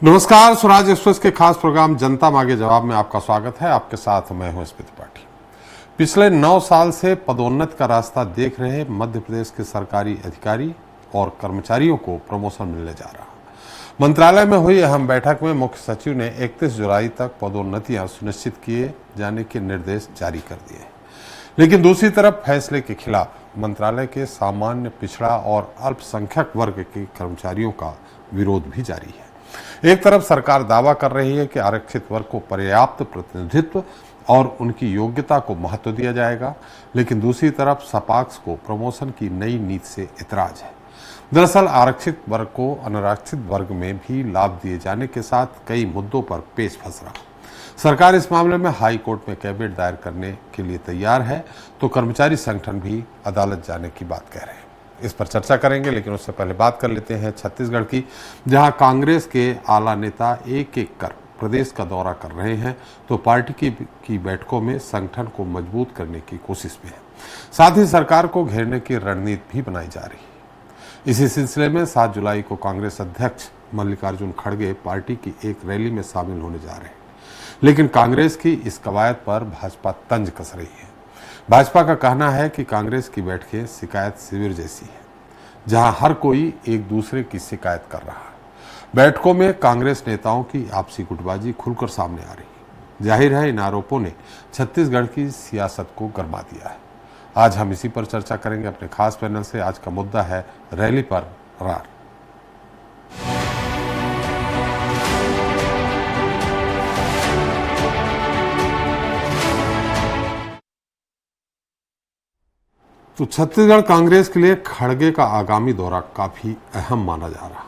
नमस्कार, स्वराज एक्सप्रेस के खास प्रोग्राम जनता मांगे जवाब में आपका स्वागत है। आपके साथ मैं हूं स्मित त्रिपाठी। पिछले 9 साल से पदोन्नति का रास्ता देख रहे मध्य प्रदेश के सरकारी अधिकारी और कर्मचारियों को प्रमोशन मिलने जा रहा। मंत्रालय में हुई अहम बैठक में मुख्य सचिव ने 31 जुलाई तक पदोन्नतियां सुनिश्चित किए जाने के निर्देश जारी कर दिए। लेकिन दूसरी तरफ फैसले के खिलाफ मंत्रालय के सामान्य, पिछड़ा और अल्पसंख्यक वर्ग के कर्मचारियों का विरोध भी जारी है। एक तरफ सरकार दावा कर रही है कि आरक्षित वर्ग को पर्याप्त प्रतिनिधित्व और उनकी योग्यता को महत्व दिया जाएगा, लेकिन दूसरी तरफ सपाक्स को प्रमोशन की नई नीति से ऐतराज है। दरअसल आरक्षित वर्ग को अनारक्षित वर्ग में भी लाभ दिए जाने के साथ कई मुद्दों पर पेच फंस रहा। सरकार इस मामले में हाई कोर्ट में कैविएट दायर करने के लिए तैयार है, तो कर्मचारी संगठन भी अदालत जाने की बात कह रहे हैं। इस पर चर्चा करेंगे, लेकिन उससे पहले बात कर लेते हैं छत्तीसगढ़ की, जहां कांग्रेस के आला नेता एक एक कर प्रदेश का दौरा कर रहे हैं, तो पार्टी की बैठकों में संगठन को मजबूत करने की कोशिश में है। साथ ही सरकार को घेरने की रणनीति भी बनाई जा रही है। इसी सिलसिले में 7 जुलाई को कांग्रेस अध्यक्ष मल्लिकार्जुन खड़गे पार्टी की एक रैली में शामिल होने जा रहे हैं, लेकिन कांग्रेस की इस कवायद पर भाजपा तंज कस रही है। भाजपा का कहना है कि कांग्रेस की बैठकें शिकायत शिविर जैसी है, जहां हर कोई एक दूसरे की शिकायत कर रहा है। बैठकों में कांग्रेस नेताओं की आपसी गुटबाजी खुलकर सामने आ रही है। जाहिर है, इन आरोपों ने छत्तीसगढ़ की सियासत को गरमा दिया है। आज हम इसी पर चर्चा करेंगे अपने खास पैनल से। आज का मुद्दा है रैली पर रार। तो छत्तीसगढ़ कांग्रेस के लिए खड़गे का आगामी दौरा काफी अहम माना जा रहा।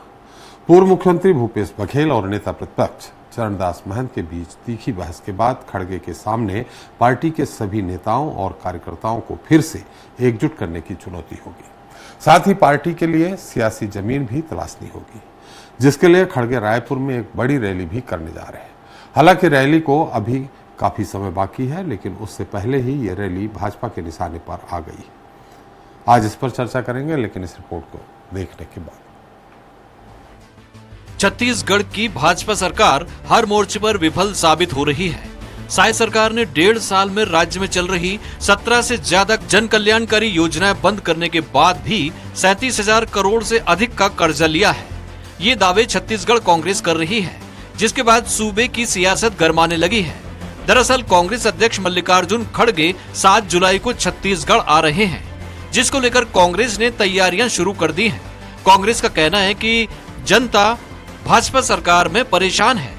पूर्व मुख्यमंत्री भूपेश बघेल और नेता प्रतिपक्ष चरणदास महंत के बीच तीखी बहस के बाद खड़गे के सामने पार्टी के सभी नेताओं और कार्यकर्ताओं को फिर से एकजुट करने की चुनौती होगी। साथ ही पार्टी के लिए सियासी जमीन भी तलाशनी होगी, जिसके लिए खड़गे रायपुर में एक बड़ी रैली भी करने जा रहे हैं। हालांकि रैली को अभी काफी समय बाकी है, लेकिन उससे पहले ही ये रैली भाजपा के निशाने पर आ गई है। आज इस पर चर्चा करेंगे, लेकिन इस रिपोर्ट को देखने के बाद। छत्तीसगढ़ की भाजपा सरकार हर मोर्चे पर विफल साबित हो रही है। साय सरकार ने 1.5 साल में राज्य में चल रही 17 से ज्यादा जन कल्याणकारी योजनाएं बंद करने के बाद भी 37,000 करोड़ से अधिक का कर्जा लिया है। ये दावे छत्तीसगढ़ कांग्रेस कर रही है, जिसके बाद सूबे की सियासत गरमाने लगी है। दरअसल कांग्रेस अध्यक्ष मल्लिकार्जुन खड़गे 7 जुलाई को छत्तीसगढ़ आ रहे हैं, जिसको लेकर कांग्रेस ने तैयारियां शुरू कर दी हैं। कांग्रेस का कहना है कि जनता भाजपा सरकार में परेशान है।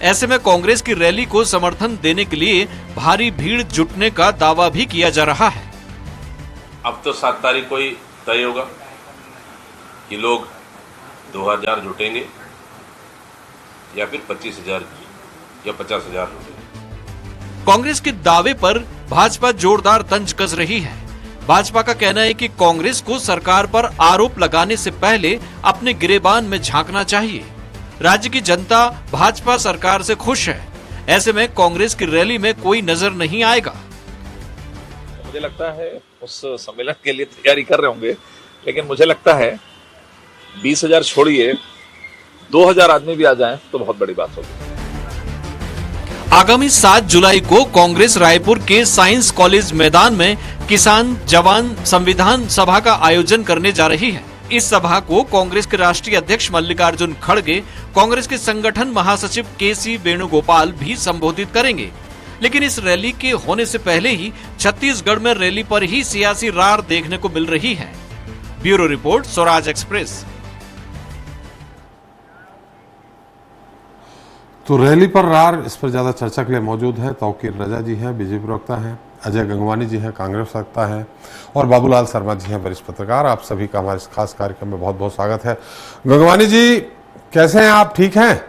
ऐसे में कांग्रेस की रैली को समर्थन देने के लिए भारी भीड़ जुटने का दावा भी किया जा रहा है। अब तो 7 तारीख को ही तय होगा कि लोग 2000 जुटेंगे या फिर 25,000 या 50,000 जुटेंगे। कांग्रेस के दावे पर भाजपा जोरदार तंज कस रही है। भाजपा का कहना है कि कांग्रेस को सरकार पर आरोप लगाने से पहले अपने गिरेबान में झांकना चाहिए। राज्य की जनता भाजपा सरकार से खुश है। ऐसे में कांग्रेस की रैली में कोई नजर नहीं आएगा। मुझे लगता है उस सम्मेलन के लिए तैयारी कर रहे होंगे, लेकिन मुझे लगता है 20,000 छोड़िए 2,000 आदमी भी आ जाएं तो बहुत बड़ी बात होगी। आगामी 7 जुलाई को कांग्रेस रायपुर के साइंस कॉलेज मैदान में किसान जवान संविधान सभा का आयोजन करने जा रही है। इस सभा को कांग्रेस के राष्ट्रीय अध्यक्ष मल्लिकार्जुन खड़गे, कांग्रेस के संगठन महासचिव केसी वेणुगोपाल भी संबोधित करेंगे। लेकिन इस रैली के होने से पहले ही छत्तीसगढ़ में रैली पर ही सियासी रार देखने को मिल रही है। Bureau report, Swaraj express. तो रैली पर रार, इस पर ज्यादा चर्चा के लिए मौजूद है तौकीर रजा जी हैं, बीजेपी प्रवक्ता हैं, अजय गंगवानी जी हैं, कांग्रेस प्रवक्ता हैं, और बाबूलाल शर्मा जी हैं, वरिष्ठ पत्रकार। आप सभी का हमारे इस खास कार्यक्रम में बहुत बहुत स्वागत है। गंगवानी जी, कैसे हैं आप? ठीक हैं?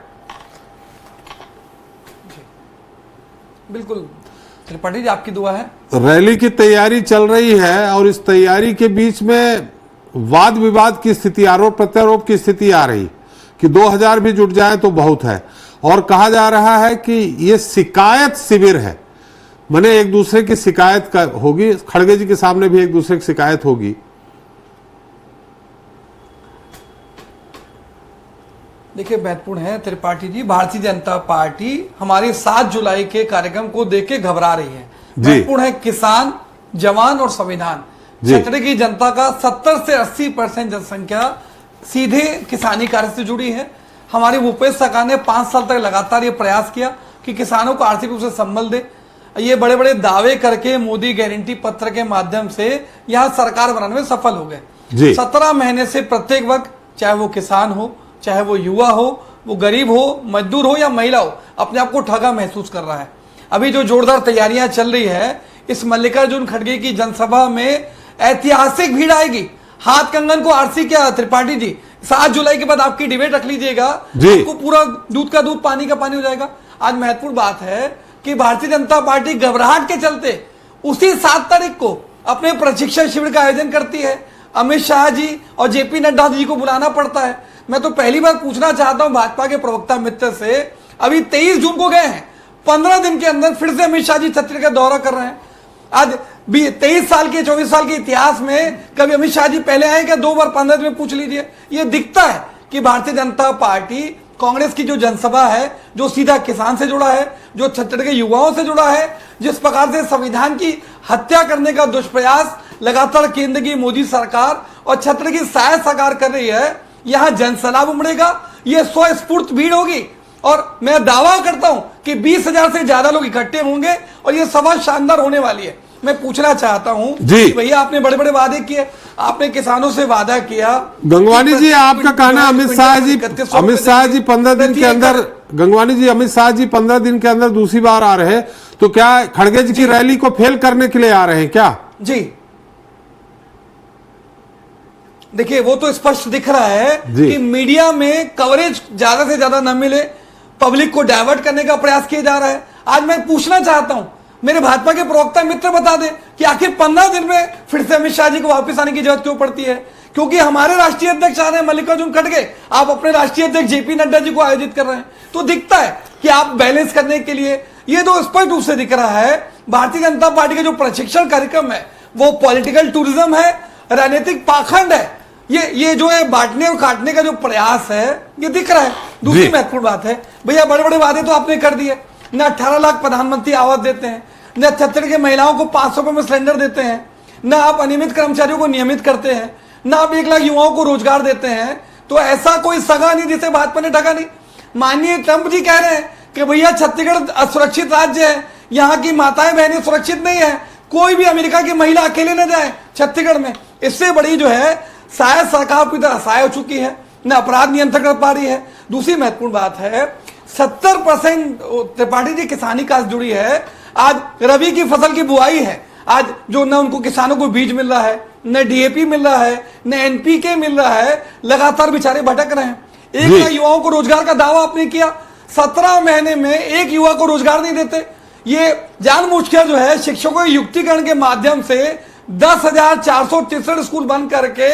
बिल्कुल त्रिपाठी जी, आपकी दुआ है। रैली की तैयारी चल रही है और इस तैयारी के बीच में वाद विवाद की स्थिति, आरोप प्रत्यारोप की स्थिति आ रही कि 2000 भी जुट जाए तो बहुत है, और कहा जा रहा है कि ये शिकायत शिविर है, माने एक दूसरे की शिकायत का होगी। खड़गे जी के सामने भी एक दूसरे की शिकायत होगी। देखिए महत्वपूर्ण है त्रिपाठी जी, भारतीय जनता पार्टी हमारे 7 जुलाई के कार्यक्रम को देख के घबरा रही है। महत्वपूर्ण है किसान, जवान और संविधान। छतरी की जनता का 70 से 80% जनसंख्या सीधे किसानी कार्य से जुड़ी है। हमारी भूपेश सरकार ने 5 साल तक लगातार ये प्रयास किया कि किसानों को आर्थिक रूप से संबल दे। ये बड़े बड़े दावे करके मोदी गारंटी पत्र के माध्यम से यहाँ सरकार बनाने में सफल हो गए। 17 महीने से प्रत्येक वर्ग, चाहे वो किसान हो, चाहे वो युवा हो, वो गरीब हो, मजदूर हो या महिला हो, अपने आप को ठगा महसूस कर रहा है। अभी जो जोरदार तैयारियां चल रही है, इस मल्लिकार्जुन खड़गे की जनसभा में ऐतिहासिक भीड़ आएगी। हाथ कंगन को आरसी क्या त्रिपाठी जी, 7 जुलाई के बाद आपकी डिबेट रख लीजिएगा, आपको पूरा दूध का दूध पानी का पानी हो जाएगा। आज महत्वपूर्ण बात है कि भारतीय जनता पार्टी घबराहट के चलते उसी 7 तारीख को अपने प्रशिक्षण शिविर का आयोजन करती है। अमित शाह जी और जेपी नड्डा जी को बुलाना पड़ता है। मैं तो पहली बार पूछना चाहता हूं भाजपा के प्रवक्ता मित्र से, अभी 23 जून को गए हैं, 15 दिन के अंदर फिर से अमित शाह जी छत्तीसगढ़ का दौरा कर रहे हैं। आज 23 साल के 24 साल के इतिहास में कभी अमित शाह जी पहले आए क्या? 2 बार 15 दिन में पूछ लीजिए। ये दिखता है कि भारतीय जनता पार्टी कांग्रेस की जो जनसभा है, जो सीधा किसान से जुड़ा है, जो छत्तीसगढ़ के युवाओं से जुड़ा है, जिस प्रकार से संविधान की हत्या करने का दुष्प्रयास लगातार केंद्र की मोदी सरकार और छत्तीसगढ़ की सहायता सरकार कर रही है, यहां जनसैलाब उमड़ेगा। ये स्वस्फूर्त भीड़ होगी और मैं दावा करता हूं कि 20,000 से ज्यादा लोग इकट्ठे होंगे और ये सभा शानदार होने वाली है। मैं पूछना चाहता हूं जी, भैया आपने बड़े बड़े वादे किए, आपने किसानों से वादा किया। गंगवानी जी, आपका कहना अमित शाह जी 15 दिन के अंदर, गंगवानी जी अमित शाह जी 15 दिन के अंदर दूसरी बार आ रहे हैं, तो क्या खड़गे जी की रैली को फेल करने के लिए आ रहे हैं क्या? जी देखिए, वो तो स्पष्ट दिख रहा है कि मीडिया में कवरेज ज्यादा से ज्यादा न मिले, पब्लिक को डाइवर्ट करने का प्रयास किया जा रहा है। आज मैं पूछना चाहता हूं, मेरे भाजपा के प्रवक्ता मित्र बता दें कि आखिर 15 दिन में फिर से अमित शाह जी को वापस आने की जरूरत क्यों पड़ती है? क्योंकि हमारे राष्ट्रीय अध्यक्ष आ रहे हैं मल्लिकार्जुन खड़गे, आप अपने राष्ट्रीय अध्यक्ष जेपी नड्डा जी को आयोजित कर रहे हैं, तो दिखता है कि आप बैलेंस करने के लिए, ये तो स्पष्ट रूप से दिख रहा है भारतीय जनता पार्टी का जो प्रशिक्षण कार्यक्रम है वो पॉलिटिकल टूरिज्म है, राजनीतिक पाखंड है। ये जो है बांटने और काटने का जो प्रयास है, ये दिख रहा है। दूसरी महत्वपूर्ण बात है, भैया बड़े बड़े वादे तो आपने कर दिए, न 18 लाख प्रधानमंत्री आवास देते हैं, न छत्तीसगढ़ के महिलाओं को 500 रुपए में सिलेंडर देते हैं, न आप अनियमित कर्मचारियों को नियमित करते हैं, न आप 1 लाख युवाओं को रोजगार देते हैं। तो ऐसा कोई सगा नहीं जिसे भाजपा ने ठगा नहीं। माननीय ट्रंप जी कह रहे हैं कि भैया छत्तीसगढ़ असुरक्षित राज्य है, यहाँ की माताएं बहनें सुरक्षित नहीं है, कोई भी अमेरिका की महिला अकेले न जाए छत्तीसगढ़ में। इससे बड़ी जो है सहायक सरकार पूरी तरह असहाय हो चुकी है, न अपराध नियंत्रण कर पा रही है। दूसरी महत्वपूर्ण बात है, 70% त्रिपाठी जी किसानी काज जुड़ी है। आज रबी की फसल की बुआई है, आज जो न उनको किसानों को बीज मिल रहा है, न डीएपी मिल रहा है, न एनपीके मिल रहा है, लगातार बेचारे भटक रहे हैं। 1 लाख युवाओं को रोजगार का दावा आपने किया, 17 महीने में 1 युवा को रोजगार नहीं देते। ये जानबूझकर जो है शिक्षकों के युक्तिकरण के माध्यम से 10,463 स्कूल बंद करके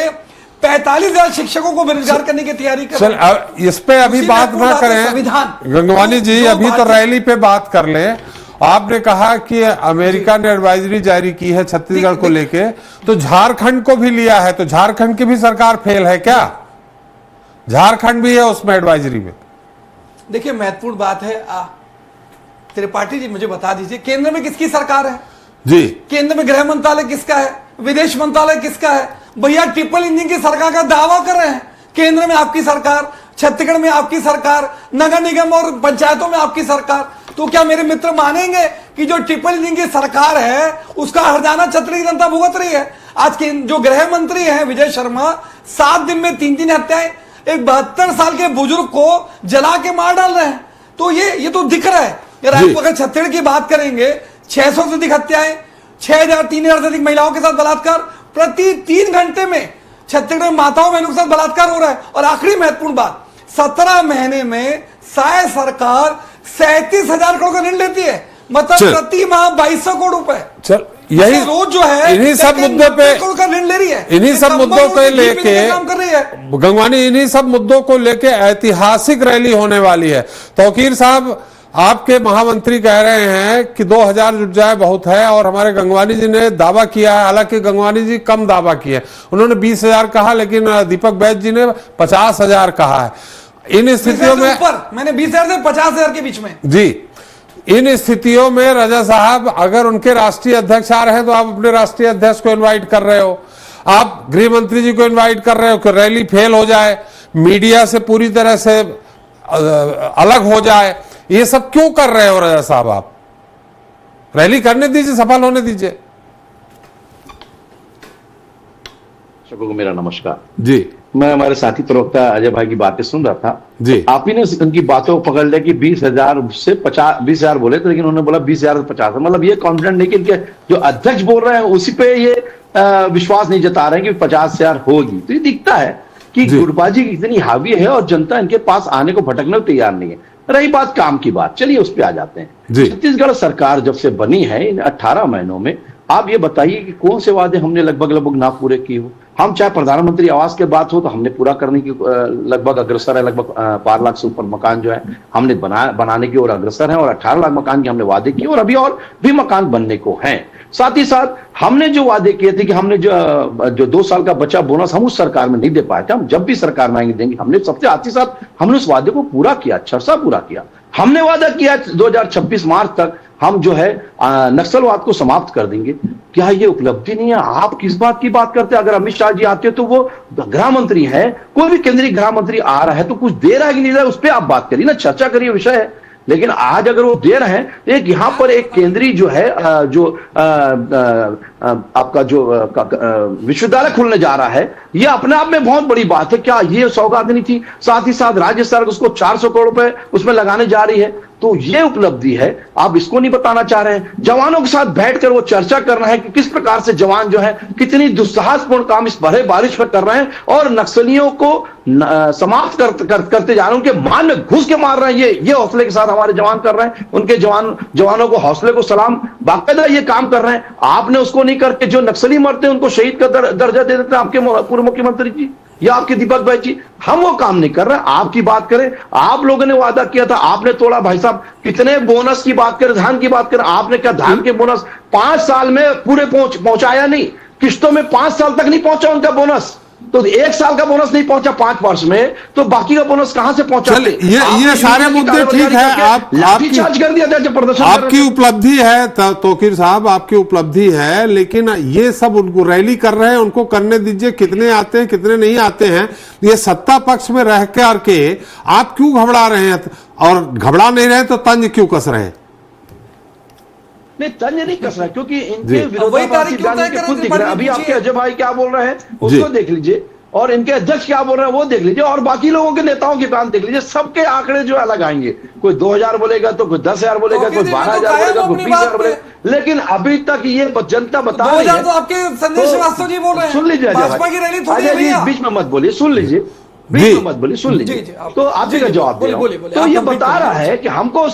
45,000 शिक्षकों को बेरोजगार करने की तैयारी कर रहे हैं। इस पे अभी बात ना करें गंगवानी जी, अभी तो रैली पे बात कर ले। आपने कहा कि अमेरिका ने एडवाइजरी जारी की है छत्तीसगढ़ को लेके, तो झारखंड को भी लिया है, तो झारखंड की भी सरकार फेल है क्या? झारखंड भी है उसमें एडवाइजरी में। देखिए महत्वपूर्ण बात है, त्रिपाठी जी मुझे बता दीजिए केंद्र में किसकी सरकार है? जी, केंद्र में गृह मंत्रालय किसका है? विदेश मंत्रालय किसका है? भैया ट्रिपल इंजन की सरकार का दावा कर रहे हैं। केंद्र में आपकी सरकार, छत्तीसगढ़ में आपकी सरकार, नगर निगम और पंचायतों में आपकी सरकार। तो क्या मेरे मित्र मानेंगे कि जो ट्रिपल इंजन की सरकार है उसका हरजाना छत्तीसगढ़ की जनता भुगत रही है? आज के जो गृह मंत्री हैं विजय शर्मा, 7 दिन में 3 हत्याएं, एक 72 साल के बुजुर्ग को जला के मार डाल रहे हैं। तो ये तो दिख रहा है। अगर छत्तीसगढ़ की बात करेंगे, 600 से अधिक हत्याएं, 3,000 से अधिक महिलाओं के साथ बलात्कार, प्रति 3 घंटे में छत्तीसगढ़ में माताओं बहनों के साथ बलात्कार हो रहा है। और आखिरी महत्वपूर्ण बात, 17 महीने में सहायक सरकार 37,000 करोड़ का ऋण लेती है, मतलब प्रति माह 2200 करोड़ रुपए। चल यही रोज जो है इन्हीं सब मुद्दों पे का ऋण ले रही है, इन्हीं सब मुद्दों को लेके काम कर रही है गंगवानी, इन्हीं सब मुद्दों को लेके ऐतिहासिक रैली होने वाली है। तौकीर साहब, आपके महामंत्री कह रहे हैं कि 2,000 जुट जाए बहुत है, और हमारे गंगवानी जी ने दावा किया है, हालांकि गंगवानी जी कम दावा किए, उन्होंने 20,000 कहा, लेकिन दीपक बैद जी ने 50,000 कहा है। इन स्थितियों में ऊपर मैंने 20,000 से 50,000 के बीच में जी, इन स्थितियों में रजा साहब अगर उनके राष्ट्रीय अध्यक्ष आ रहे हैं तो आप अपने राष्ट्रीय अध्यक्ष को इनवाइट कर रहे हो, आप गृह मंत्री जी को इनवाइट कर रहे हो कि रैली फेल हो जाए, मीडिया से पूरी तरह से अलग हो जाए, ये सब क्यों कर रहे हो रजा साहब? आप रैली करने दीजिए, सफल होने दीजिए। सबको मेरा नमस्कार जी, मैं हमारे साथी प्रवक्ता अजय भाई की बातें सुन रहा था जी। आप ही ने उनकी बातों को पकड़ लिया कि 20,000 से 20,000 बोले थे, लेकिन उन्होंने बोला 20,000 से 50, मतलब ये कॉन्फिडेंट नहीं कि इनके जो अध्यक्ष बोल रहे हैं उसी पे ये विश्वास नहीं जता रहे हैं कि 50,000 होगी। तो ये दिखता है कि गुटबाजी इतनी हावी है और जनता इनके पास आने को भटकने को तैयार नहीं है। रही बात काम की बात, चलिए उस पर आ जाते हैं। छत्तीसगढ़ सरकार जब से बनी है इन 18 महीनों में आप ये बताइए कि कौन से वादे हमने लगभग ना पूरे किए हो। हम चाहे प्रधानमंत्री आवास के बात हो तो हमने पूरा करने की लगभग अग्रसर है, लगभग 5 लाख से ऊपर मकान जो है हमने बनाने की ओर अग्रसर है और 18 लाख मकान के हमने वादे किए और अभी और भी मकान बनने को हैं। साथ ही साथ हमने जो वादे किए थे कि हमने जो 2 साल का बचा बोनस हम उस सरकार में नहीं दे पाए थे, हम जब भी सरकार में आएंगे देंगे। हमने सबसे साथ ही साथ हमने उस वादे को पूरा किया, छरसा पूरा किया। हमने वादा किया 2026 मार्च तक हम जो है नक्सलवाद को समाप्त कर देंगे। क्या ये उपलब्धि नहीं है? आप किस बात की बात करते हैं? अगर अमित शाह जी आते तो वो गृह मंत्री है, कोई भी केंद्रीय गृह मंत्री आ रहा है तो कुछ दे रहा है कि नहीं दे रहा है उस पर आप बात करिए ना, चर्चा करिए, विषय है। लेकिन आज अगर वो दे रहे हैं तो एक यहां पर एक केंद्रीय जो है जो आपका जो विश्वविद्यालय खुलने जा रहा है, ये अपने आप में बहुत बड़ी बात है। क्या ये सौगात नहीं थी? साथ ही साथ राज्य सरकार उसको 400 करोड़ रुपए उसमें लगाने जा रही है, तो ये उपलब्धि है। आप इसको नहीं बताना चाह रहे हैं। जवानों के साथ बैठकर वो चर्चा करना है कि किस प्रकार से जवान जो है कितनी दुस्साहसपूर्ण काम इस भरे बारिश में कर रहे हैं और नक्सलियों को समाप्त करते जा रहे हैं, उनके मान में घुस के मार रहे हैं। ये हौसले के साथ हमारे जवान कर रहे हैं, उनके जवानों को हौसले को सलाम, बाकायदा ये काम कर रहे हैं। आपने उसको नहीं करके जो नक्सली मरते हैं उनको शहीद का दर्जा दे देते हैं आपके पूर्व मुख्यमंत्री जी या आपके दीपक भाई जी। हम वो काम नहीं कर रहे हैं। आपकी बात करें, आप लोगों ने वादा किया था, आपने तोड़ा। भाई साहब कितने बोनस की बात करें, धान की बात करें, आपने क्या धान के बोनस 5 साल में पूरे पहुंचाया नहीं, किश्तों में 5 साल तक नहीं पहुंचा उनका बोनस। तो 1 साल का बोनस नहीं पहुंचा 5 वर्ष में, तो बाकी का बोनस कहां से पहुंचा? ये सारे मुद्दे ठीक है, आपकी चार्ज कर दिया था जो प्रदर्शन आपकी उपलब्धि है तौकीर साहब, आपकी उपलब्धि है, लेकिन ये सब उनको रैली कर रहे हैं, उनको करने दीजिए। कितने आते हैं कितने नहीं आते हैं, ये सत्ता पक्ष में रह करके आप क्यों घबरा रहे हैं? और घबरा नहीं रहे तो तंज क्यों कस रहे हैं? नहीं, तंज नहीं कस रहा, क्योंकि इनके विरोधाभासी बयान खुद दिख रहा है। अभी आपके अजय भाई क्या बोल रहे हैं उसको देख लीजिए, और इनके अध्यक्ष क्या बोल रहे हैं वो देख लीजिए, और बाकी लोगों के नेताओं के बयान देख लीजिए। सबके आंकड़े जो अलग आएंगे, कोई 2,000 बोलेगा तो कोई 10,000 बोलेगा, कोई 12,000 बोलेगा, कोई 20,000 बोलेगा। लेकिन अभी तक ये जनता बता रही है। तो आपके संजय श्रीवास्तव जी बोल रहे हैं, सुन लीजिए भाजपा की रैली थोड़ी अजय, बीच में मत बोलिए, सुन लीजिए, बीच में मत बोलिए, सुन लीजिए। तो आप जी का जवाब दे रहा हूं। तो ये बता रहा है कि हमको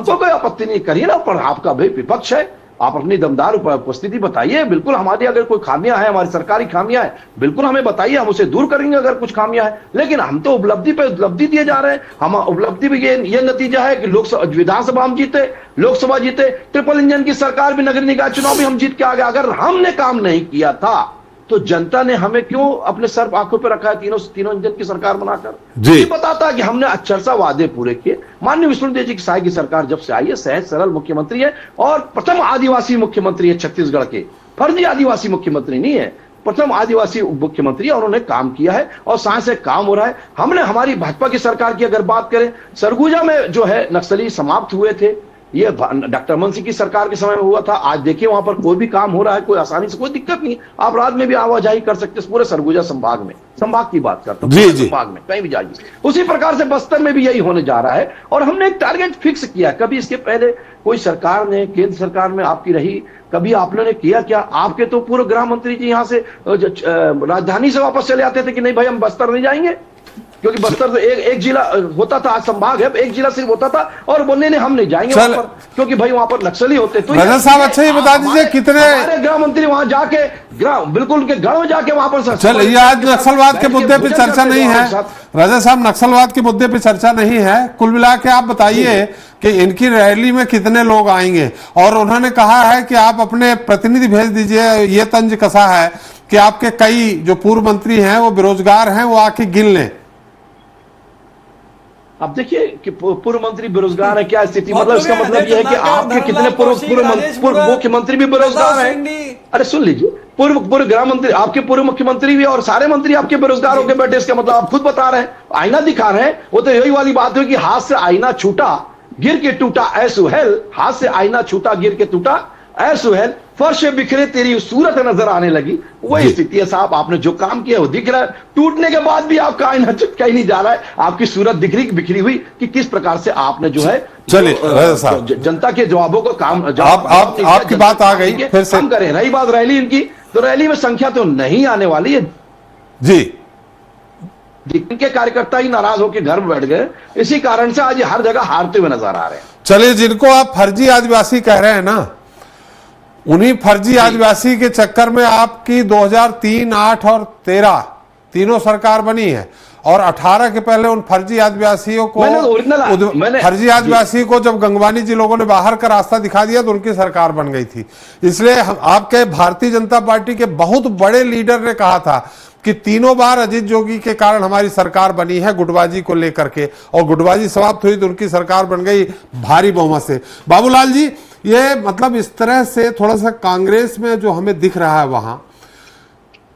कोई आपत्ति नहीं करिए ना, पर आपका भाई विपक्ष है, आप अपनी दमदार उपस्थिति बताइए। बिल्कुल हमारी अगर कोई खामियां है, हमारी सरकारी खामियां है, बिल्कुल हमें बताइए, हम उसे दूर करेंगे अगर कुछ खामियां है। लेकिन हम तो उपलब्धि पे उपलब्धि दिए जा रहे हैं। हम उपलब्धि भी ये नतीजा है कि लोकसभा विधानसभा हम जीते, लोकसभा जीते, ट्रिपल इंजन की सरकार भी, नगरीय निकाय चुनाव भी हम जीत के आ गए। अगर हमने काम नहीं किया था तो जनता ने हमें क्यों अपने सर आंखों पे रखा है तीनों इंजन की सरकार बनाकर? ये बताता कि हमने अच्छा वादे पूरे किए। माननीय विष्णुदेव जी की साय की सरकार जब से आई है, सहज सरल मुख्यमंत्री है और प्रथम आदिवासी मुख्यमंत्री है छत्तीसगढ़ के, फर्जी आदिवासी मुख्यमंत्री नहीं है, प्रथम आदिवासी मुख्यमंत्री, और उन्होंने काम किया है और साथ से काम हो रहा है। हमने हमारी भाजपा की सरकार की अगर बात करें, सरगुजा में जो है नक्सली समाप्त हुए थे, ये डॉक्टर रमन सिंह की सरकार के समय में हुआ था। आज देखिए वहां पर कोई भी काम हो रहा है, कोई आसानी से, कोई दिक्कत नहीं, आप रात में भी आवाजाही कर सकते हैं पूरे सरगुजा संभाग में, संभाग की बात करता हूं, संभाग में कहीं भी जाइए। उसी प्रकार से बस्तर में भी यही होने जा रहा है और हमने एक टारगेट फिक्स किया। कभी इसके पहले कोई सरकार ने, केंद्र सरकार में आपकी रही, कभी आप लोगों ने किया क्या? आपके तो पूर्व गृह मंत्री जी यहाँ से राजधानी से वापस चले आते थे कि नहीं भाई हम बस्तर नहीं जाएंगे, क्योंकि बस्तर तो एक जिला होता था, आज संभाग है, एक जिला सिर्फ होता था, और बोलने ने हम नहीं जाएंगे वहां पर क्योंकि भाई वहां पर नक्सली होते। तो रजत साहब अच्छा ये बता दीजिए कितने हमारे गृह मंत्री वहां जाके बिल्कुल उनके गढ़ में जाके वहां पर चल, ये आज नक्सलवाद के मुद्दे पे चर्चा नहीं है रजत साहब, नक्सलवाद के मुद्दे पे चर्चा नहीं है। कुल मिला के आप बताइए कि इनकी रैली में कितने लोग आएंगे, और उन्होंने कहा है कि आप अपने प्रतिनिधि भेज दीजिए। ये तंज कसा है कि आपके कई जो पूर्व मंत्री हैं वो बेरोजगार हैं, वो आके गिन लें। अब देखिए कि पूर्व मंत्री बेरोजगार है, क्या स्थिति, मतलब इसका मतलब यह है कि आपके कितने पूर्व मुख्यमंत्री भी बेरोजगार हैं। अरे सुन लीजिए, पूर्व गृह मंत्री, आपके पूर्व मुख्यमंत्री भी और सारे मंत्री आपके बेरोजगार होकर बैठे, इसका मतलब आप खुद बता रहे हैं, आईना दिखा रहे हैं। वो तो यही वाली बात है कि हाथ से आईना छूटा गिर के टूटा ऐ सुहेल, हाथ से आईना छूटा गिर के टूटा ऐ सुहेल, फर्श पे बिखरे तेरी सूरत नजर आने लगी। वही स्थिति है साहब, आपने जो काम किया वो दिख रहा है, टूटने के बाद भी आपका आईना चिपका ही नहीं जा रहा है, आपकी सूरत दिख रही बिखरी हुई कि किस प्रकार से आपने जो है जनता के जवाबों को काम आपकी बात आ गई, फिर से हम करें। रही बात रैली इनकी, तो रैली में संख्या तो नहीं आने वाली है जी, इनके कार्यकर्ता ही नाराज होकर घर में बैठ गए, इसी कारण से आज हर जगह हारते हुए नजर आ रहे हैं। चलिए, जिनको आप फर्जी आदिवासी कह रहे हैं ना, उन्हीं फर्जी आदिवासी के चक्कर में आपकी 2003, 8 और 13 तीनों सरकार बनी है, और 18 के पहले उन फर्जी आदिवासियों को फर्जी आदिवासी को जब गंगवानी जी लोगों ने बाहर का रास्ता दिखा दिया तो उनकी सरकार बन गई थी। इसलिए आपके भारतीय जनता पार्टी के बहुत बड़े लीडर ने कहा था कि तीनों बार अजीत जोगी के कारण हमारी सरकार बनी है गुटबाजी को लेकर के, और गुटबाजी समाप्त हुई तो उनकी सरकार बन गई भारी बहुमत से। बाबूलाल जी, ये मतलब इस तरह से थोड़ा सा कांग्रेस में जो हमें दिख रहा है, वहां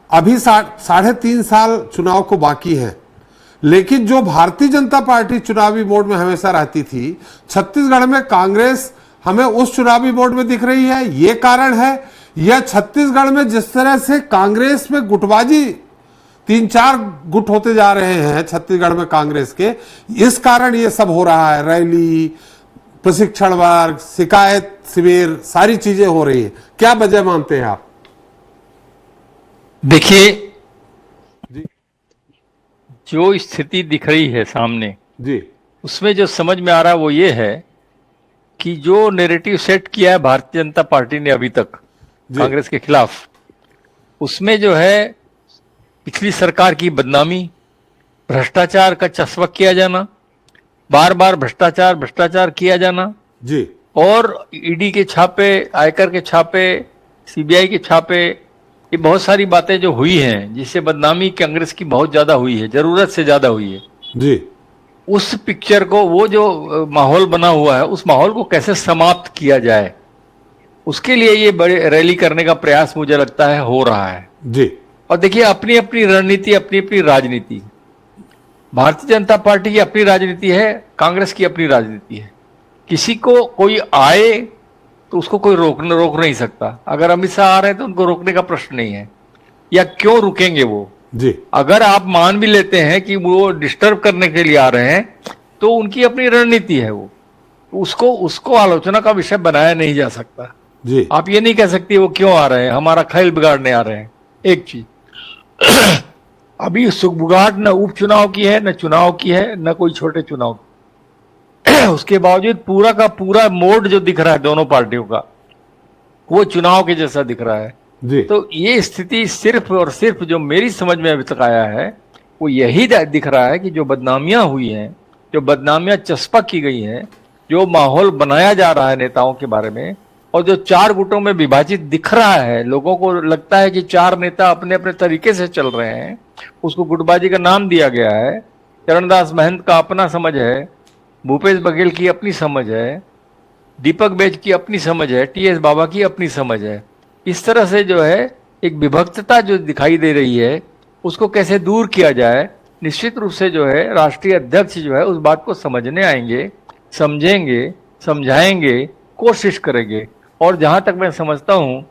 अभी 3.5 साल चुनाव को बाकी है, लेकिन जो भारतीय जनता पार्टी चुनावी मोड में हमेशा रहती थी, छत्तीसगढ़ में कांग्रेस हमें उस चुनावी मोड में दिख रही है। ये कारण है, या छत्तीसगढ़ में जिस तरह से कांग्रेस में गुटबाजी 3-4 गुट होते जा रहे हैं छत्तीसगढ़ में कांग्रेस के, इस कारण ये सब हो रहा है, रैली, प्रशिक्षण वर्ग, शिकायत शिविर, सारी चीजें हो रही है। क्या वजह मानते हैं आप? देखिए, जो स्थिति दिख रही है सामने जी, उसमें जो समझ में आ रहा है वो ये है कि जो नैरेटिव सेट किया है भारतीय जनता पार्टी ने अभी तक कांग्रेस के खिलाफ, उसमें जो है पिछली सरकार की बदनामी, भ्रष्टाचार का चस्पा किया जाना, बार बार भ्रष्टाचार किया जाना जी, और ईडी के छापे, आयकर के छापे, सीबीआई के छापे, ये बहुत सारी बातें जो हुई हैं जिससे बदनामी कांग्रेस की बहुत ज्यादा हुई है, जरूरत से ज्यादा हुई है जी। उस पिक्चर को, वो जो माहौल बना हुआ है, उस माहौल को कैसे समाप्त किया जाए, उसके लिए ये बड़े रैली करने का प्रयास मुझे लगता है हो रहा है जी। और देखिए, अपनी अपनी रणनीति, अपनी अपनी राजनीति, भारतीय जनता पार्टी की अपनी राजनीति है, कांग्रेस की अपनी राजनीति है। किसी को कोई आए तो उसको कोई रोक नहीं सकता। अगर अमित शाह आ रहे हैं तो उनको रोकने का प्रश्न नहीं है, या क्यों रुकेंगे वो जी। अगर आप मान भी लेते हैं कि वो डिस्टर्ब करने के लिए आ रहे हैं तो उनकी अपनी रणनीति है, वो उसको आलोचना का विषय बनाया नहीं जा सकता जी। आप ये नहीं कह सकते वो क्यों आ रहे हैं, हमारा खेल बिगाड़ने आ रहे हैं। एक चीज अभी सुगबुगाहट न उपचुनाव की है, न चुनाव की है, न कोई छोटे चुनाव की। उसके बावजूद पूरा का पूरा मोड जो दिख रहा है दोनों पार्टियों का, वो चुनाव के जैसा दिख रहा है जी। तो ये स्थिति सिर्फ और सिर्फ जो मेरी समझ में अभी तक आया है वो यही दिख रहा है कि जो बदनामियां हुई हैं, जो बदनामियां चस्पा की गई हैं, जो माहौल बनाया जा रहा है नेताओं के बारे में, और जो 4 गुटों में विभाजित दिख रहा है, लोगों को लगता है कि 4 नेता अपने अपने तरीके से चल रहे हैं, उसको गुटबाजी का नाम दिया गया है। चरणदास महंत का अपना समझ है, भूपेश बघेल की अपनी समझ है, दीपक बैज की अपनी समझ है, टीएस बाबा की अपनी समझ है। इस तरह से जो है एक विभक्तता जो दिखाई दे रही है, उसको कैसे दूर किया जाए, निश्चित रूप से जो है राष्ट्रीय अध्यक्ष जो है उस बात को समझने आएंगे, समझेंगे, समझाएंगे, कोशिश करेंगे। और जहां तक मैं समझता हूं,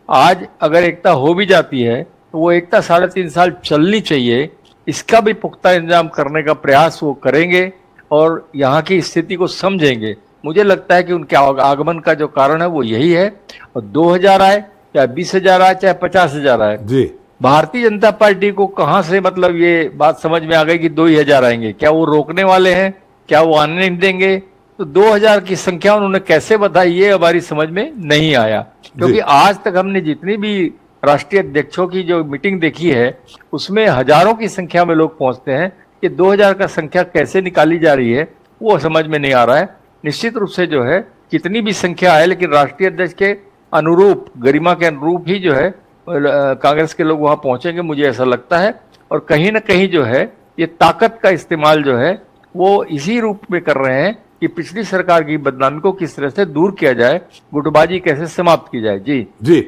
आज अगर एकता हो भी जाती है तो वो एकता 3.5 साल चलनी चाहिए, इसका भी पुख्ता इंतजाम करने का प्रयास वो करेंगे और यहाँ की स्थिति को समझेंगे। मुझे लगता है कि उनके आगमन का जो कारण है वो यही है। और 2000 आए, चाहे 20,000 आए, चाहे 50,000 आए, जी, भारतीय जनता पार्टी को कहां से मतलब ये बात समझ में आ गई कि 2,000 आएंगे, क्या वो रोकने वाले हैं, क्या वो आने नहीं देंगे? तो 2000 की संख्या उन्होंने कैसे बताई, ये हमारी समझ में नहीं आया। क्योंकि आज तक हमने जितनी भी राष्ट्रीय अध्यक्षों की जो मीटिंग देखी है उसमें हजारों की संख्या में लोग पहुंचते हैं, कि 2000 का संख्या कैसे निकाली जा रही है वो समझ में नहीं आ रहा है। निश्चित रूप से जो है कितनी भी संख्या है, लेकिन राष्ट्रीय अध्यक्ष के अनुरूप, गरिमा के अनुरूप ही जो है कांग्रेस के लोग वहां पहुंचेंगे, मुझे ऐसा लगता है। और कहीं ना कहीं जो है ये ताकत का इस्तेमाल जो है वो इसी रूप में कर रहे हैं कि पिछली सरकार की बदनामी को किस तरह से दूर किया जाए, गुटबाजी कैसे समाप्त की जाए। जी जी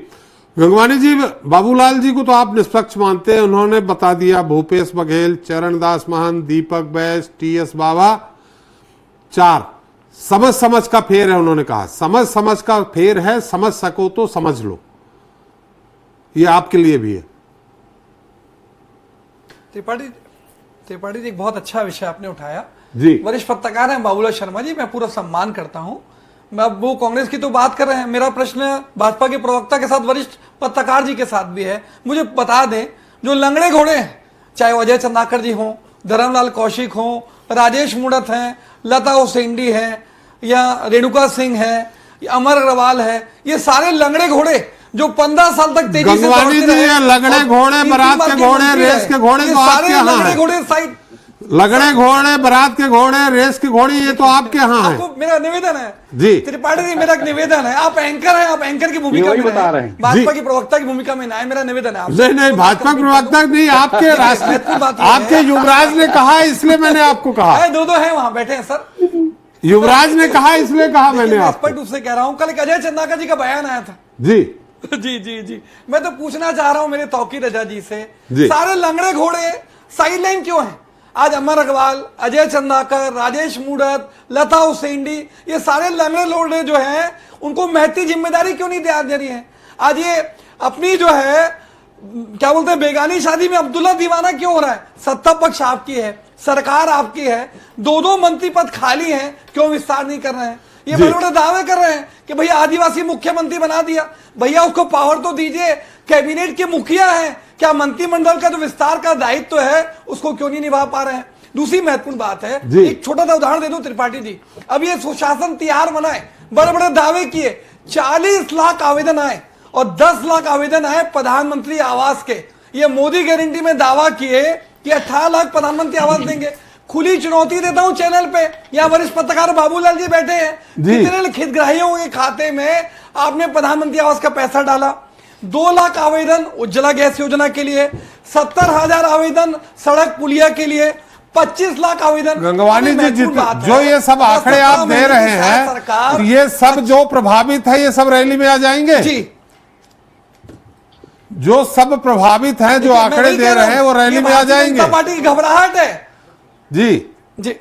गंगवानी जी, बाबूलाल जी को तो आप निष्पक्ष मानते हैं, उन्होंने बता दिया भूपेश बघेल, चरणदास महंत, दीपक बैस, टीएस बाबा, 4 समझ समझ का फेर है। उन्होंने कहा समझ समझ का फेर है, समझ सको तो समझ लो। ये आपके लिए भी है। त्रिपाठी जी, एक बहुत अच्छा विषय आपने उठाया जी। वरिष्ठ पत्रकार हैं बाबूलाल शर्मा जी, मैं पूरा सम्मान करता हूं। मैं अब वो कांग्रेस की तो बात कर रहे हैं, मेरा प्रश्न भाजपा के प्रवक्ता के साथ, वरिष्ठ पत्रकार जी के साथ भी है। मुझे बता दें, जो लंगड़े घोड़े हैं, चाहे अजय चंदाकर जी हों, धर्मलाल कौशिक हों, राजेश मूणत हैं, लता उसेंडी हैं, या रेणुका सिंह है, या अमर अग्रवाल है, ये सारे लंगड़े घोड़े जो 15 साल तक तेजी से गंगवानी जी, ये लगड़े घोड़े, बारात के घोड़े, रेस के घोड़े तो आपके यहाँ हैं। घोड़े साइड लगड़े घोड़े, बारात के घोड़े, रेस के घोड़े, ये तो आपके यहाँ है। आपको मेरा निवेदन है जी, त्रिपाठी जी, मेरा एक निवेदन है, आप एंकर हैं, आप एंकर की भूमिका में बता रहे हैं, भाजपा की प्रवक्ता की भूमिका में ना है, मेरा निवेदन है नहीं नहीं, भाजपा प्रवक्ता नहीं, आपके राष्ट्रीय, आपके युवराज ने कहा इसलिए मैंने आपको कहा। दो है वहां बैठे हैं सर, युवराज ने कहा इसलिए कहा मैंने आपको। स्पष्ट रूप से कह रहा हूं, कल एक अजय चंदाकर जी का बयान आया था। जी जी जी जी, मैं तो पूछना चाह रहा हूं मेरे तौकीर रजा जी से, जी। सारे लंगड़े घोड़े साइडलाइन क्यों हैं? आज अमर अग्रवाल, अजय चंदाकर, राजेश मूणत, लता उसेंडी, ये सारे लंगड़े लोड़े जो हैं, उनको महती जिम्मेदारी क्यों नहीं दे रही है? आज ये अपनी जो है, क्या बोलते हैं, बेगानी शादी में अब्दुल्ला दीवाना क्यों हो रहा है? सत्ता पक्ष आपकी है, सरकार आपकी है, 2 मंत्री पद खाली हैं, क्यों विस्तार नहीं कर रहे हैं? ये बड़े बड़े दावे कर रहे हैं कि भैया आदिवासी मुख्यमंत्री बना दिया, भैया उसको पावर तो दीजिए, कैबिनेट के मुखिया हैं, क्या मंत्रिमंडल का जो विस्तार का दायित्व है उसको क्यों नहीं निभा पा रहे हैं? दूसरी महत्वपूर्ण बात है, एक छोटा सा उदाहरण दे दूं त्रिपाठी जी, अब ये सुशासन तिहार मनाए, बड़े बड़े दावे किए, 40 लाख आवेदन आए और 10 लाख आवेदन आए प्रधानमंत्री आवास के। ये मोदी गारंटी में दावा किए कि 18 लाख प्रधानमंत्री आवास देंगे। खुली चुनौती देता हूं चैनल पे, यहाँ वरिष्ठ पत्रकार बाबूलाल जी बैठे हैं, कितने हितग्राहियों के खाते में आपने प्रधानमंत्री आवास का पैसा डाला? 2 लाख आवेदन उज्ज्वला गैस योजना के लिए, 70,000 आवेदन सड़क पुलिया के लिए, 25 लाख आवेदन। गंगवानी जी, जो ये सब आंकड़े आप दे रहे हैं, ये सब जो प्रभावित है, ये सब रैली में आ जाएंगे जी। जो सब प्रभावित हैं, जो आंकड़े दे रहे हैं, वो रैली में आ जाएंगे। पार्टी की घबराहट है जी जी,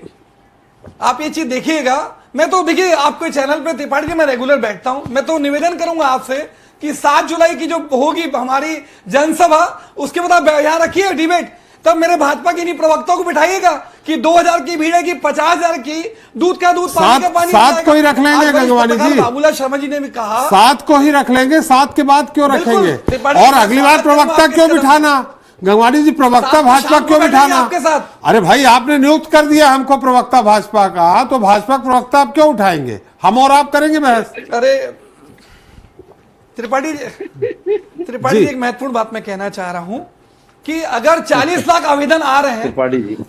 आप ये चीज देखिएगा। मैं तो देखिए, आपके चैनल पे त्रिपाठी जी मैं रेगुलर बैठता हूं, मैं तो निवेदन करूंगा आपसे कि 7 जुलाई की जो होगी हमारी जनसभा, उसके बाद आप यहाँ रखिए डिबेट, तब मेरे भाजपा के प्रवक्ताओं को बिठाइएगा कि 2000 की भीड़ है कि 50,000 की, दूध का दूध, पानी का पानी। 7 को ही रख लेंगे गंगवानी जी, बाबूलाल शर्मा जी ने भी कहा 7 को ही रख लेंगे, 7 के बाद क्यों रखेंगे? और अगली बार प्रवक्ता क्यों बिठाना? गंगवानी जी, प्रवक्ता भाजपा क्यों बिठाना? आपके साथ, अरे भाई, आपने नियुक्त कर दिया हमको प्रवक्ता भाजपा का, तो भाजपा प्रवक्ता आप क्यों उठाएंगे? हम और आप करेंगे बहस। अरे त्रिपाठी जी, एक महत्वपूर्ण बात मैं कहना चाह रहा हूं कि अगर 40 लाख आवेदन आ रहे हैं,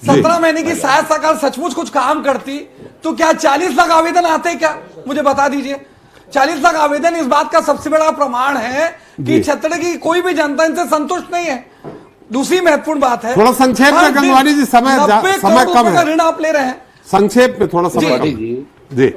17 महीने की शायद सरकार सचमुच कुछ काम करती, तो क्या 40 लाख आवेदन आते क्या? मुझे बता दीजिए। 40 लाख आवेदन इस बात का सबसे बड़ा प्रमाण है कि छत्तीसगढ़ की कोई भी जनता इनसे संतुष्ट नहीं है। दूसरी महत्वपूर्ण बात है, थोड़ा संक्षेप में गंगवानी जी, समय कम है, ऋण आप ले रहे हैं, संक्षेप में थोड़ा समय कम जी।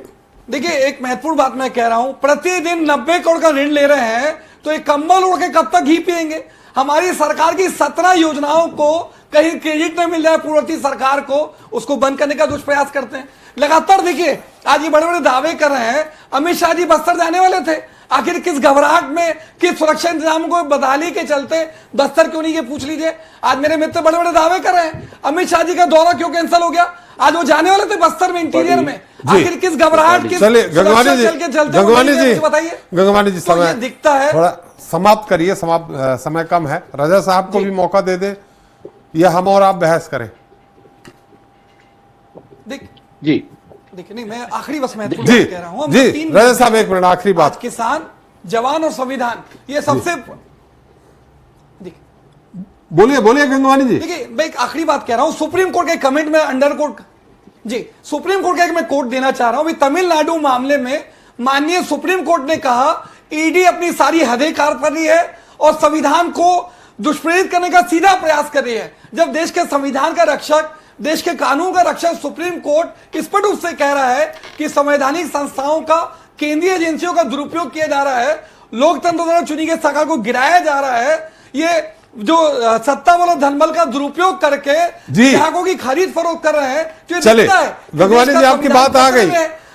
देखिए, एक महत्वपूर्ण बात मैं कह रहा हूं, प्रतिदिन 90 करोड़ का ऋण ले रहे हैं, तो एक कंबल उड़ के कब तक घी पिएंगे? हमारी सरकार की 17 योजनाओं को कहीं क्रेडिट न मिल जाए पूर्ववर्ती सरकार को, उसको बंद करने का दुष्प्रयास करते हैं लगातार। देखिए, आज ये बड़े बड़े दावे कर रहे हैं, अमित शाह जी बस्तर जाने वाले थे, आखिर किस घबराहट में, किस सुरक्षा इंतजाम को बदहाली के चलते बस्तर क्यों नहीं गए, पूछ लीजिए। आज मेरे मित्र बड़े बड़े दावे कर रहे हैं, अमित शाह जी का दौरा क्यों कैंसिल हो गया? आज वो जाने वाले थे बस्तर में, इंटीरियर में, आखिर किस घबराहट, किस चलिए गंगवानी जी, बताइए। गंगवानी जी, समय दिखता है, थोड़ा समाप्त करिए, समय कम है। रजा साहब को भी मौका दे दे, या हम और आप बहस करें जी। देखिए, नहीं, मैं आखिरी बस मैं कह रहा हूं जी, रजा साहब 1 मिनट, आखिरी बात। किसान, जवान और संविधान, ये सबसे, बोलिए बोलिए गंगवानी जी। देखिए, मैं एक आखिरी बात कह रहा हूं, सुप्रीम कोर्ट के कमेंट में अंडर कोर्ट जी, सुप्रीम कोर्ट का एक मैं कोर्ट देना चाह रहा हूं। तमिलनाडु मामले में माननीय सुप्रीम कोर्ट ने कहा ईडी अपनी सारी हदें पार कर रही है और संविधान को दुष्प्रेरित करने का सीधा प्रयास कर रही है। जब देश के संविधान का रक्षक देश के कानून का रक्षण सुप्रीम कोर्ट स्पष्ट रूप से कह रहा है कि संवैधानिक संस्थाओं का, केंद्रीय एजेंसियों का दुरुपयोग किया जा रहा है, लोकतंत्र द्वारा चुनी गई सरकार को गिराया जा रहा है, ये जो सत्ता बल और धनबल का दुरुपयोग करके ग्राहकों की खरीद फरोख्त कर रहे हैं। जो चलिए गंगवानी जी, आपकी बात आ गई,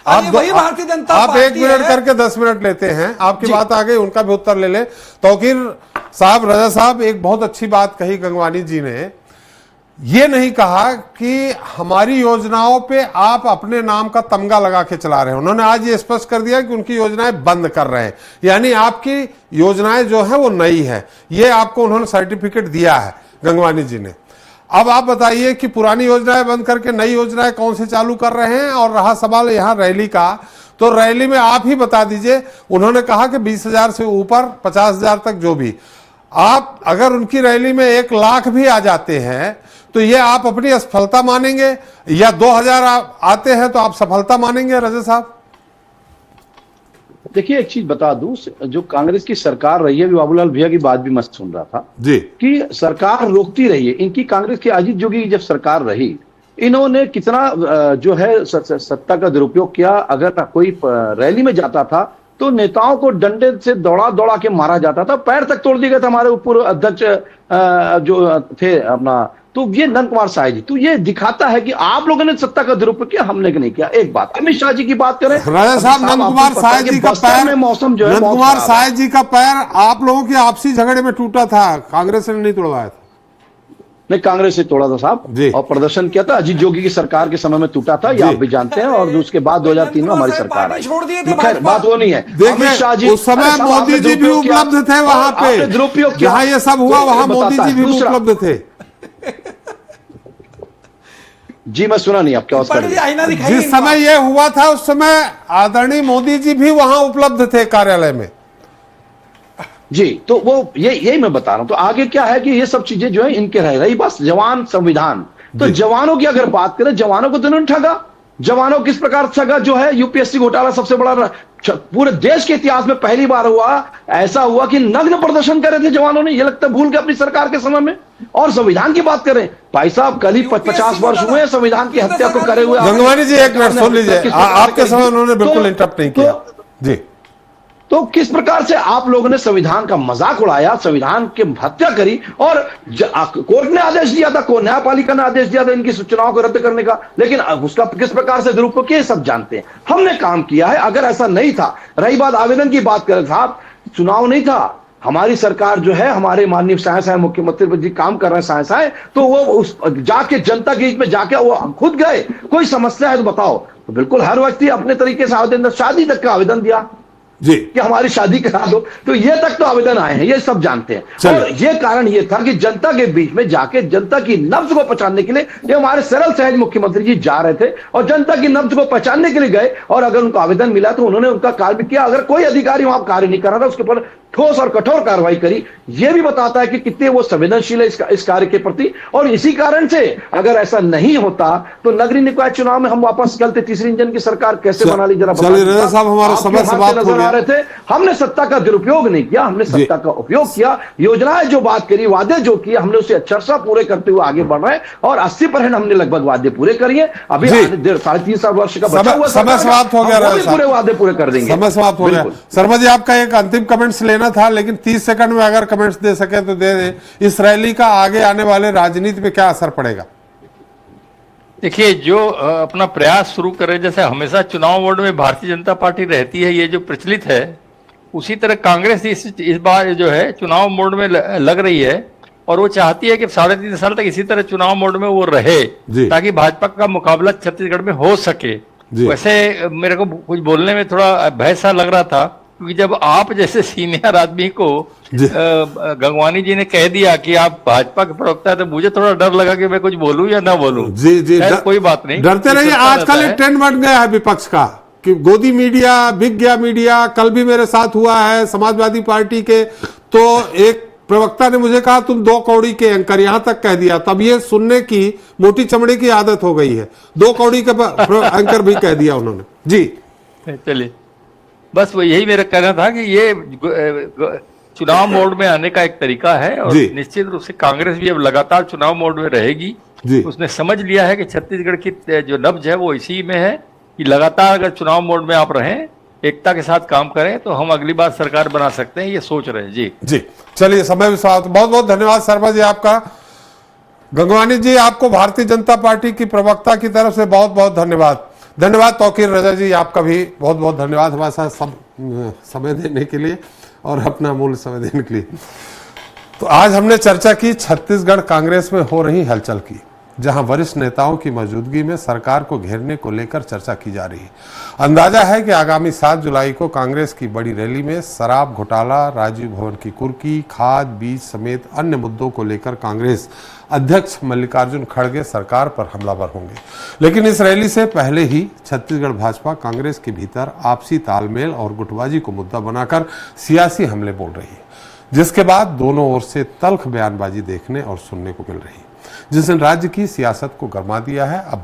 आप वही भारतीय जनता आप पार्टी 1 मिनट करके 10 मिनट लेते हैं, आपकी बात आ गई, उनका भी उत्तर ले ले। तौकीर साहब, रजा साहब, एक बहुत अच्छी बात कही गंगवानी जी ने, ये नहीं कहा कि हमारी योजनाओं पे आप अपने नाम का तमगा लगा के चला रहे हैं। उन्होंने आज ये स्पष्ट कर दिया कि उनकी योजनाएं बंद कर रहे हैं, यानी आपकी योजनाएं जो है वो नई है, ये आपको उन्होंने सर्टिफिकेट दिया है गंगवानी जी ने। अब आप बताइए कि पुरानी योजनाएं बंद करके नई योजनाएं कौन सी चालू कर रहे हैं। और रहा सवाल यहाँ रैली का, तो रैली में आप ही बता दीजिए। उन्होंने कहा कि 20,000 से ऊपर 50,000 तक जो भी, आप अगर उनकी रैली में 1 लाख भी आ जाते हैं तो ये आप अपनी असफलता मानेंगे, या 2,000 आते हैं तो आप सफलता मानेंगे? रजा साहब देखिए, एक चीज बता दूं, जो कांग्रेस की सरकार रही है, अभी बाबूलाल भैया की बात भी मस्त सुन रहा था जी, कि सरकार रोकती रही है। इनकी कांग्रेस की अजीत जोगी की जब सरकार रही, इन्होंने कितना जो है सत्ता का दुरुपयोग किया। अगर कोई रैली में जाता था तो नेताओं को डंडे से दौड़ा दौड़ा के मारा जाता था, पैर तक तोड़ दिए गए थे हमारे पूर्व अध्यक्ष जो थे अपना, तो ये नंद कुमार साय जी। तो ये दिखाता है कि आप लोगों ने सत्ता का दुरुपयोग किया, हमने नहीं किया। एक बात अमित शाह जी की बात करें, राजा साहब, नंद कुमार साय जी का पैर में मौसम जो है, नंद कुमार साय जी का पैर आप लोगों के आपसी झगड़े में टूटा था, कांग्रेस ने नहीं तोड़वाया था। नहीं, कांग्रेस से तोड़ा था साहब, और प्रदर्शन किया था, अजीत जोगी की सरकार के समय में टूटा था, ये आप भी जानते हैं। और उसके बाद 2003 में हमारी सरकार आई। खैर, बात वो नहीं है। देखिए, शाह जी उस समय मोदी जी भी उपलब्ध थे वहां पे, दुरुपयोग जहां ये सब हुआ वहां मोदी जी भी उपलब्ध थे। जी, मैं सुना नहीं आपके जिस समय ये हुआ था उस समय आदरणीय मोदी जी भी वहां उपलब्ध थे कार्यालय में। जी, तो वो यही मैं बता रहा हूं। तो आगे क्या है कि ये सब चीजें जो है इनके रह रही। बस जवान संविधान, तो जवानों की अगर बात करें, जवानों को तो इन्होंने ठगा। जवानों किस प्रकार ठगा, जो है यूपीएससी घोटाला सबसे बड़ा पूरे देश के इतिहास में पहली बार हुआ, ऐसा हुआ कि नग्न प्रदर्शन कर रहे थे जवानों ने, ये लगता है भूल गए अपनी सरकार के समय में। और संविधान की बात करें, भाई साहब, कल ही 50 वर्ष हुए संविधान की हत्या को करे हुए। गंगवानी जी, एक मिनट सुन लीजिए, आपके समय उन्होंने बिल्कुल इंटरप्ट नहीं किया जी। तो किस प्रकार से आप लोगों ने संविधान का मजाक उड़ाया, संविधान की हत्या करी, और कोर्ट ने आदेश दिया था, न्यायपालिका ने आदेश दिया था इनकी चुनाव को रद्द करने का, लेकिन उसका किस प्रकार से दुरुपयोग किया सब जानते हैं। हमने काम किया है। अगर ऐसा नहीं था, रही बात आवेदन की बात करें साहब, चुनाव नहीं था, हमारी सरकार जो है, हमारे माननीय साय मुख्यमंत्री जी काम कर रहे हैं साय, तो वो उस जाके जनता के बीच में जाके वो खुद गए, कोई समस्या है तो बताओ। तो बिल्कुल हर व्यक्ति अपने तरीके से आवेदन, शादी तक का आवेदन दिया जी कि हमारी शादी करा दो, तो ये तक तो आवेदन आए हैं, ये सब जानते हैं। और ये कारण ये था कि जनता के बीच में जाके जनता की नब्ज को पहचानने के लिए ये हमारे सरल सहज मुख्यमंत्री जी जा रहे थे और जनता की नब्ज को पहचानने के लिए गए, और अगर उनको आवेदन मिला तो उन्होंने उनका कार्य भी किया। अगर कोई अधिकारी वहां कार्य नहीं कर रहा था, उसके ऊपर ठोस और कठोर कार्रवाई करी। यह भी बताता है कि कितने वो संवेदनशील है इस कार्य के प्रति। और इसी कारण से अगर ऐसा नहीं होता तो नगरीय निकाय चुनाव में हम वापस चलते, तीसरी इंजन की सरकार कैसे बना ली, जरा साहब, हमारा समय समाप्त हो गया। रहे थे, हमने सत्ता का दुरुपयोग नहीं किया, हमने सत्ता का उपयोग किया। योजनाएं जो बात करी, वादे जो किए, हमने उसे अक्षरशः पूरे करते हुए आगे बढ़ रहे हैं, और 80% हमने लगभग वादे पूरे करिए। अभी 3.5 वर्ष का बचा हुआ समय समाप्त हो गया, पूरे वादे पूरे कर देंगे। समय समाप्त हो गया। शर्मा जी, आपका एक अंतिम कमेंट्स लेना था, लेकिन 30 सेकंड में अगर कमेंट्स दे सके तो दे दें। इस रैली का आगे आने वाले राजनीति पे क्या असर पड़ेगा? देखिए, जो अपना प्रयास शुरू करे, जैसे हमेशा चुनाव मोड में भारतीय जनता पार्टी रहती है, ये जो प्रचलित है, उसी तरह कांग्रेस इस बार जो है चुनाव मोड में लग रही है, और वो चाहती है कि 3.5 साल तक इसी तरह चुनाव मोड में वो रहे, ताकि भाजपा का मुकाबला छत्तीसगढ़ में हो सके। वैसे मेरे को कुछ बोलने में थोड़ा भय सा लग रहा था, क्योंकि जब आप जैसे सीनियर आदमी को गंगवानी जी ने कह दिया कि आप भाजपा के प्रवक्ता है, तो मुझे थोड़ा डर लगा कि मैं कुछ बोलूं या ना बोलूं। जी कोई बात नहीं, डरते रहिए। आजकल एक ट्रेंड बन गया है विपक्ष का कि गोदी मीडिया, बिक गया मीडिया। कल भी मेरे साथ हुआ है समाजवादी पार्टी के, तो एक प्रवक्ता ने मुझे कहा तुम 2 कौड़ी के एंकर, यहां तक कह दिया। तब ये सुनने की मोटी चमड़े की आदत हो गई है, 2 कौड़ी के एंकर भी कह दिया उन्होंने। जी चलिए, बस वो यही मेरा कहना था कि ये चुनाव मोड में आने का एक तरीका है, और निश्चित रूप से कांग्रेस भी अब लगातार चुनाव मोड में रहेगी। जी। उसने समझ लिया है कि छत्तीसगढ़ की जो नब्ज है वो इसी में है कि लगातार अगर चुनाव मोड में आप रहें, एकता के साथ काम करें, तो हम अगली बार सरकार बना सकते हैं, ये सोच रहे हैं। जी जी, चलिए समय भी समाप्त। बहुत बहुत धन्यवाद शर्मा जी आपका। गंगवानी जी, आपको भारतीय जनता पार्टी की प्रवक्ता की तरफ से बहुत बहुत धन्यवाद। धन्यवाद तौकीर रजा जी, आपका भी बहुत बहुत धन्यवाद हमारे साथ समय देने के लिए और अपना अमूल्य समय देने के लिए। तो आज हमने चर्चा की छत्तीसगढ़ कांग्रेस में हो रही हलचल की, जहां वरिष्ठ नेताओं की मौजूदगी में सरकार को घेरने को लेकर चर्चा की जा रही है। अंदाजा है कि आगामी 7 जुलाई को कांग्रेस की बड़ी रैली में शराब घोटाला, राजीव भवन की कुर्की, खाद बीज समेत अन्य मुद्दों को लेकर कांग्रेस अध्यक्ष मल्लिकार्जुन खड़गे सरकार पर हमलावर होंगे। लेकिन इस रैली से पहले ही छत्तीसगढ़ भाजपा कांग्रेस के भीतर आपसी तालमेल और गुटबाजी को मुद्दा बनाकर सियासी हमले बोल रही है, जिसके बाद दोनों ओर से तल्ख बयानबाजी देखने और सुनने को मिल रही है, जिसने राज्य की सियासत को गरमा दिया है। अब